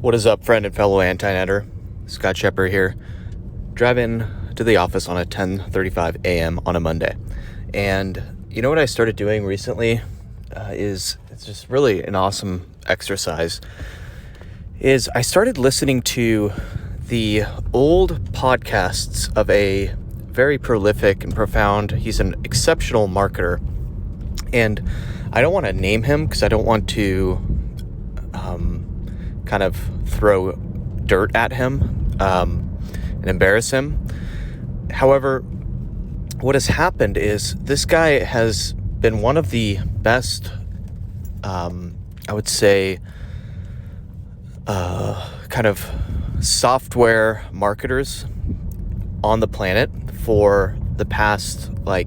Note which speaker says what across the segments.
Speaker 1: What is up, friend and fellow anti-netter? Scott Shepard here, driving to the office on a 10:35 a.m. on a Monday. And you know what I started doing recently it's just really an awesome exercise, is I started listening to the old podcasts of a very prolific and profound, he's an exceptional marketer. And I don't want to name him because I don't want to kind of throw dirt at him and embarrass him. However, what has happened is this guy has been one of the best, I would say, kind of software marketers on the planet for the past, I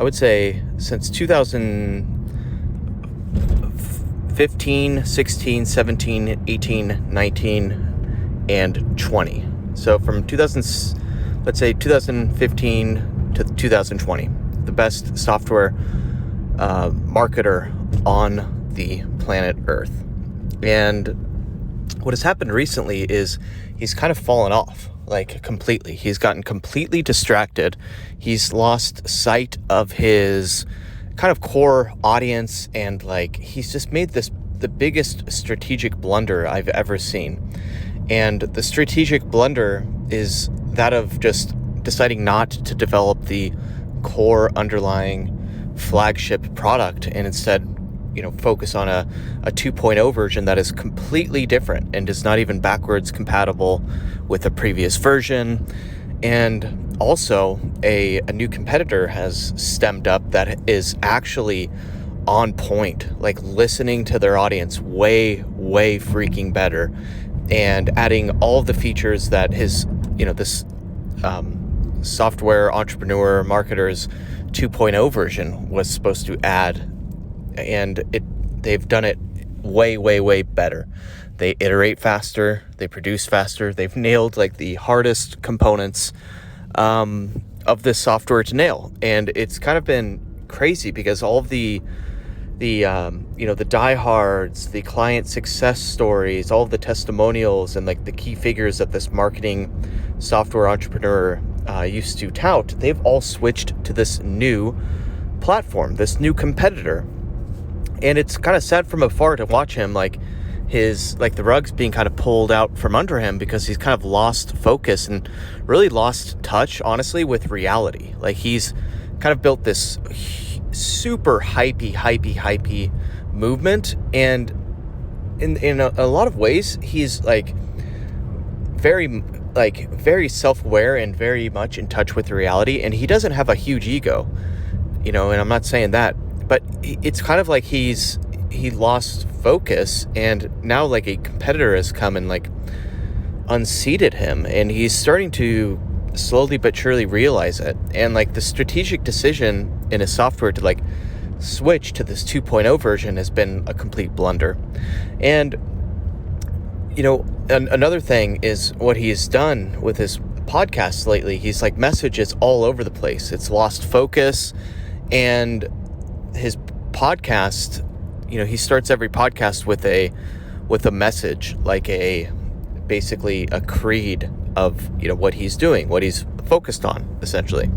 Speaker 1: would say since 2015, 16, 17, 18, 19, and 20. So from 2015 to 2020, the best software marketer on the planet Earth. And what has happened recently is he's kind of fallen off, completely. He's gotten completely distracted. He's lost sight of his kind of core audience, and he's just made the biggest strategic blunder I've ever seen. And the strategic blunder is that of just deciding not to develop the core underlying flagship product and instead, focus on a 2.0 version that is completely different and is not even backwards compatible with the previous version. And also a new competitor has stemmed up that is actually on point, listening to their audience way freaking better, and adding all of the features that his, this software entrepreneur marketer's 2.0 version was supposed to add. And they've done it way better. They iterate faster, they produce faster, they've nailed the hardest components of this software to nail. And it's kind of been crazy because all of the diehards, the client success stories, all of the testimonials, and the key figures that this marketing software entrepreneur used to tout, they've all switched to this new platform, this new competitor. And it's kind of sad from afar to watch him, the rug's being kind of pulled out from under him, because he's kind of lost focus and really lost touch, honestly, with reality. He's kind of built this super hypey movement, and in a lot of ways he's very self-aware and very much in touch with reality, and he doesn't have a huge ego, and I'm not saying that, but it's kind of he lost focus, and now a competitor has come and unseated him, and he's starting to slowly but surely realize it. And the strategic decision in his software to switch to this 2.0 version has been a complete blunder. And another thing is what he's done with his podcasts lately. He's messages all over the place. It's lost focus. And his podcast, he starts every podcast with a message, basically a creed of what he's doing, what he's focused on, essentially.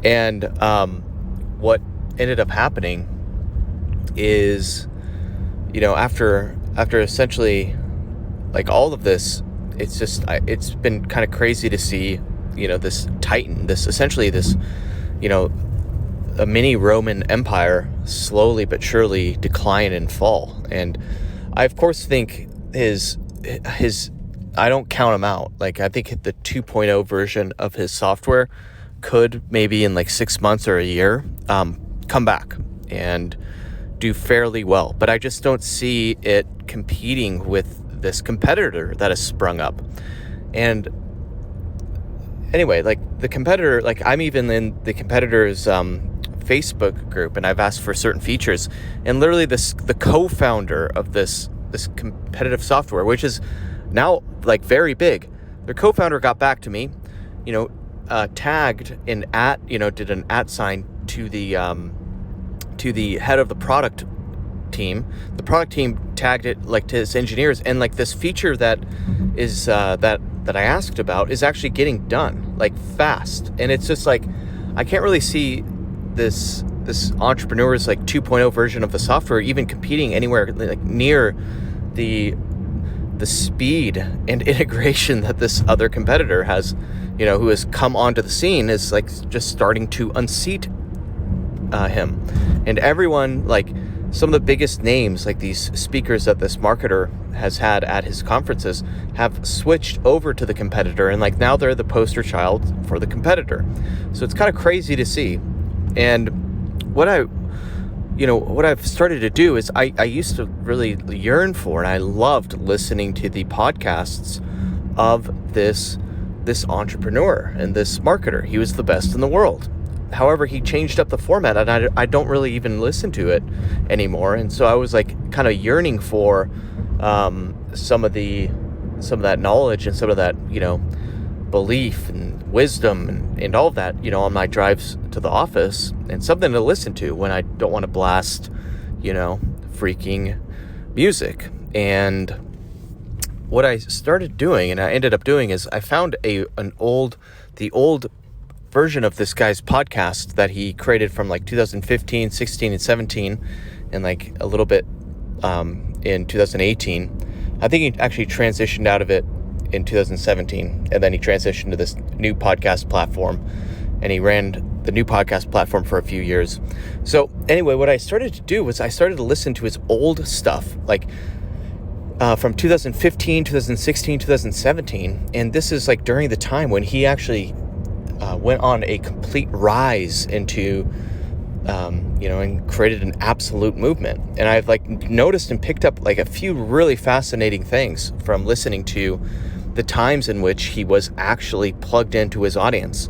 Speaker 1: And what ended up happening is, after essentially all of this, it's been kind of crazy to see, this titan, this essentially this, a mini Roman Empire slowly but surely decline and fall. And I of course think his I don't count him out. I think the 2.0 version of his software could maybe in 6 months or a year come back and do fairly well. But I just don't see it competing with this competitor that has sprung up. And anyway, the competitor, I'm even in the competitor's Facebook group, and I've asked for certain features, and literally the co-founder of this competitive software, which is now very big, their co-founder got back to me, tagged in did an @ sign to the head of the product team. The product team tagged it like to his engineers, and like this feature that is that I asked about is actually getting done like fast. And it's just like I can't really see this entrepreneur's like 2.0 version of the software even competing anywhere like near the speed and integration that this other competitor has, who has come onto the scene, is like just starting to unseat him. And everyone, like some of the biggest names, like these speakers that this marketer has had at his conferences, have switched over to the competitor, and like now they're the poster child for the competitor. So it's kind of crazy to see. And what I've started to do is I used to really yearn for, and I loved listening to the podcasts of this entrepreneur and this marketer. He was the best in the world. However, he changed up the format, and I don't really even listen to it anymore. And so I was like kind of yearning for some of that knowledge and some of that, belief and wisdom and all of that, on my drives to the office, and something to listen to when I don't want to blast, freaking music. And what I started doing, and I ended up doing, is I found the old version of this guy's podcast that he created from like 2015, 16, and 17, and like a little bit in 2018. I think he actually transitioned out of it in 2017, and then he transitioned to this new podcast platform, and he ran the new podcast platform for a few years. So anyway, what I started to do was I started to listen to his old stuff, like from 2015, 2016, 2017, and this is like during the time when he actually went on a complete rise into and created an absolute movement. And I've like noticed and picked up like a few really fascinating things from listening to the times in which he was actually plugged into his audience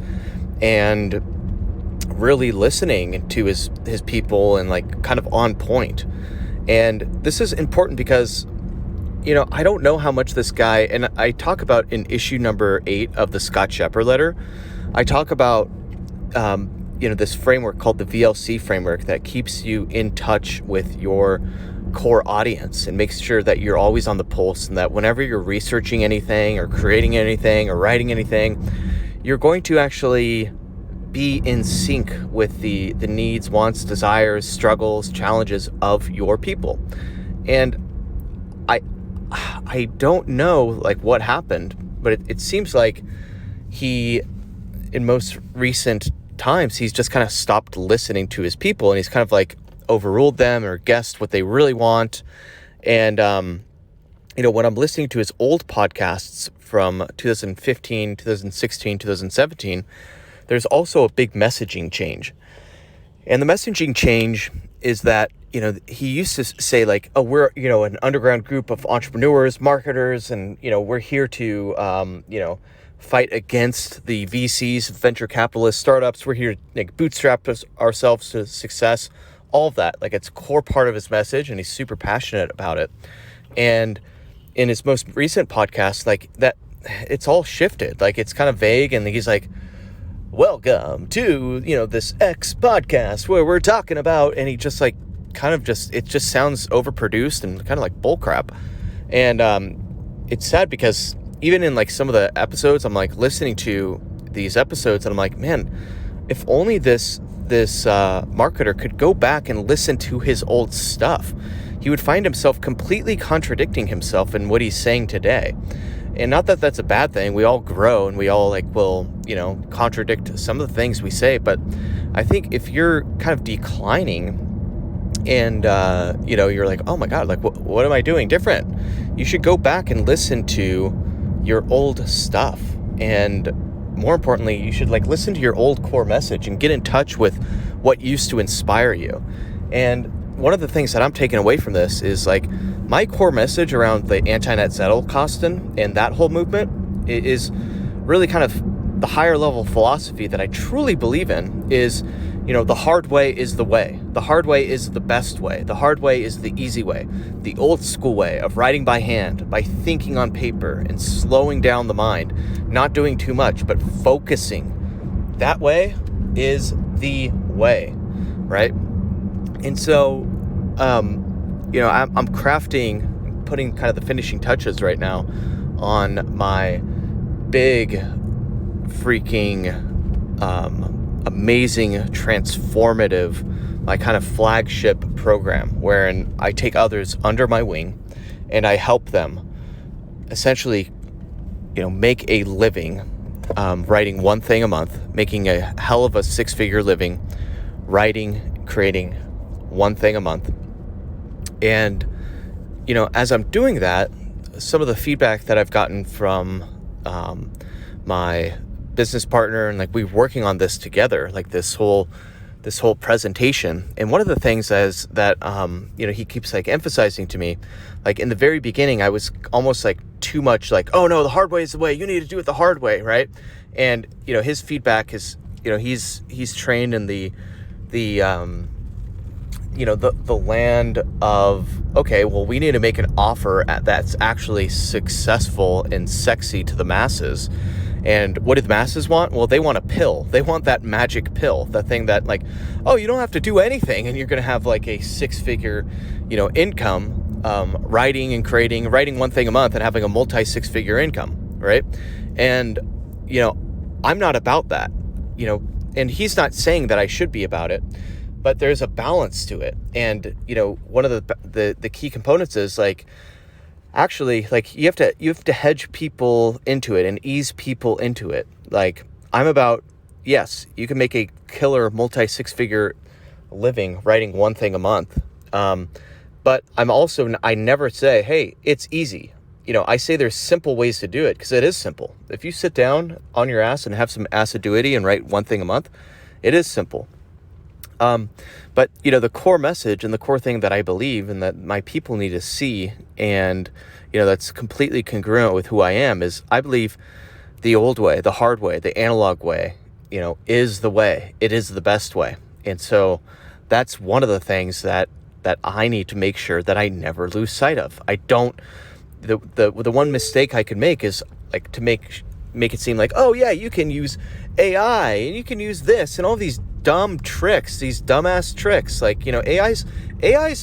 Speaker 1: and really listening to his people and like kind of on point. And this is important because, I don't know how much this guy, and I talk about in issue number 8 of the Scott Shepherd letter, I talk about, this framework called the VLC framework that keeps you in touch with your core audience and makes sure that you're always on the pulse, and that whenever you're researching anything or creating anything or writing anything, you're going to actually be in sync with the needs, wants, desires, struggles, challenges of your people. And I don't know like what happened, but it seems like he, in most recent times, he's just kind of stopped listening to his people, and he's kind of like overruled them or guessed what they really want. And when I'm listening to his old podcasts from 2015, 2016, 2017, there's also a big messaging change. And the messaging change is that, he used to say like, oh, we're, an underground group of entrepreneurs, marketers, and, we're here to, fight against the VCs, venture capitalist startups. We're here to like bootstrap ourselves to success, all of that. Like it's a core part of his message, and he's super passionate about it. And in his most recent podcast, like that, it's all shifted. Like it's kind of vague, and he's like, welcome to, this X podcast where we're talking about, and he just like, it just sounds overproduced and kind of like bullcrap. And it's sad because even in like some of the episodes, I'm like listening to these episodes, and I'm like, man, if only this marketer could go back and listen to his old stuff, he would find himself completely contradicting himself in what he's saying today. And not that that's a bad thing. We all grow, and we all like will, contradict some of the things we say. But I think if you're kind of declining and, you're like, oh my God, like what am I doing different? You should go back and listen to your old stuff. And more importantly, you should like listen to your old core message and get in touch with what used to inspire you. And one of the things that I'm taking away from this is like my core message around the anti-net Zettelkasten and that whole movement is really kind of the higher level philosophy that I truly believe in is, the hard way is the way. The hard way is the best way. The hard way is the easy way. The old school way of writing by hand, by thinking on paper and slowing down the mind, not doing too much, but focusing. That way is the way, right? And so, I'm putting kind of the finishing touches right now on my big freaking amazing transformative, my kind of flagship program wherein I take others under my wing and I help them essentially, make a living, writing one thing a month, making a hell of a 6-figure living, writing, creating one thing a month. And, as I'm doing that, some of the feedback that I've gotten from my business partner, and we're working on this together, this whole presentation. And one of the things is that, he keeps emphasizing to me, in the very beginning, I was almost too much oh no, the hard way is the way, you need to do it the hard way. Right. And, his feedback is, he's trained in the land of, okay, well, we need to make an offer that's actually successful and sexy to the masses. And what do the masses want? Well, they want a pill. They want that magic pill, that thing that oh, you don't have to do anything and you're going to have a 6-figure, income, writing one thing a month and having a multi-6-figure income, right? And, I'm not about that, and he's not saying that I should be about it, but there's a balance to it. And, one of the key components is actually, you have to hedge people into it and ease people into it. I'm about, yes, you can make a killer multi-6-figure living writing one thing a month. But I never say, hey, it's easy. I say there's simple ways to do it, because it is simple. If you sit down on your ass and have some assiduity and write one thing a month, it is simple. But the core message and the core thing that I believe and that my people need to see, and that's completely congruent with who I am, is I believe the old way, the hard way, the analog way, is the way. It is the best way. And so that's one of the things that I need to make sure that I never lose sight of. I don't. The one mistake I could make is to make it seem oh yeah, you can use AI and you can use this and all these dumb tricks, these dumbass tricks. AI's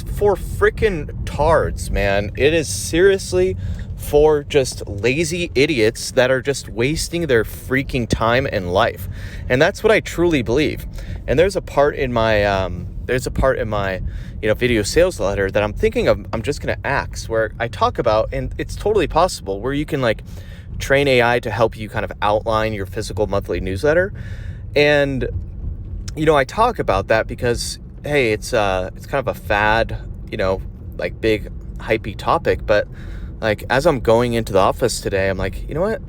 Speaker 1: for freaking tards, man. It is seriously for just lazy idiots that are just wasting their freaking time and life. And that's what I truly believe. And there's a part in my video sales letter that I'm thinking of, I'm just going to axe, where I talk about, and it's totally possible, where you can train AI to help you kind of outline your physical monthly newsletter. And I talk about that because, hey, it's kind of a fad, big hypey topic. But as I'm going into the office today, I'm you know what?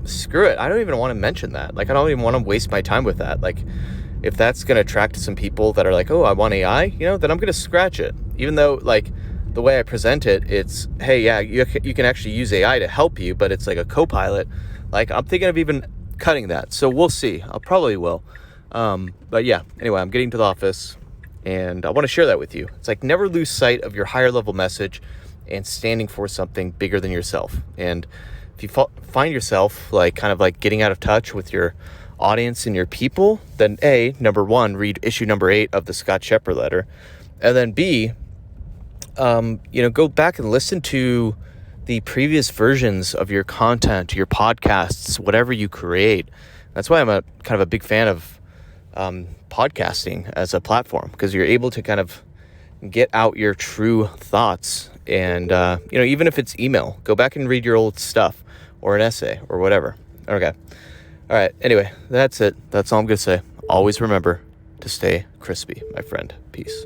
Speaker 1: Screw it. I don't even want to mention that. I don't even want to waste my time with that. If that's going to attract some people that are oh, I want AI, then I'm going to scratch it. Even though the way I present it, it's, hey, yeah, you can actually use AI to help you, but it's a co-pilot. I'm thinking of even cutting that. So we'll see. I probably will. But yeah, anyway, I'm getting to the office and I want to share that with you. It's never lose sight of your higher level message and standing for something bigger than yourself. And if you find yourself getting out of touch with your audience and your people, then number one, read issue number 8 of the Scott Shepherd letter. And then B, go back and listen to the previous versions of your content, your podcasts, whatever you create. That's why I'm kind of a big fan of podcasting as a platform, because you're able to kind of get out your true thoughts. And, even if it's email, go back and read your old stuff or an essay or whatever. Okay. All right. Anyway, that's it. That's all I'm going to say. Always remember to stay crispy, my friend. Peace.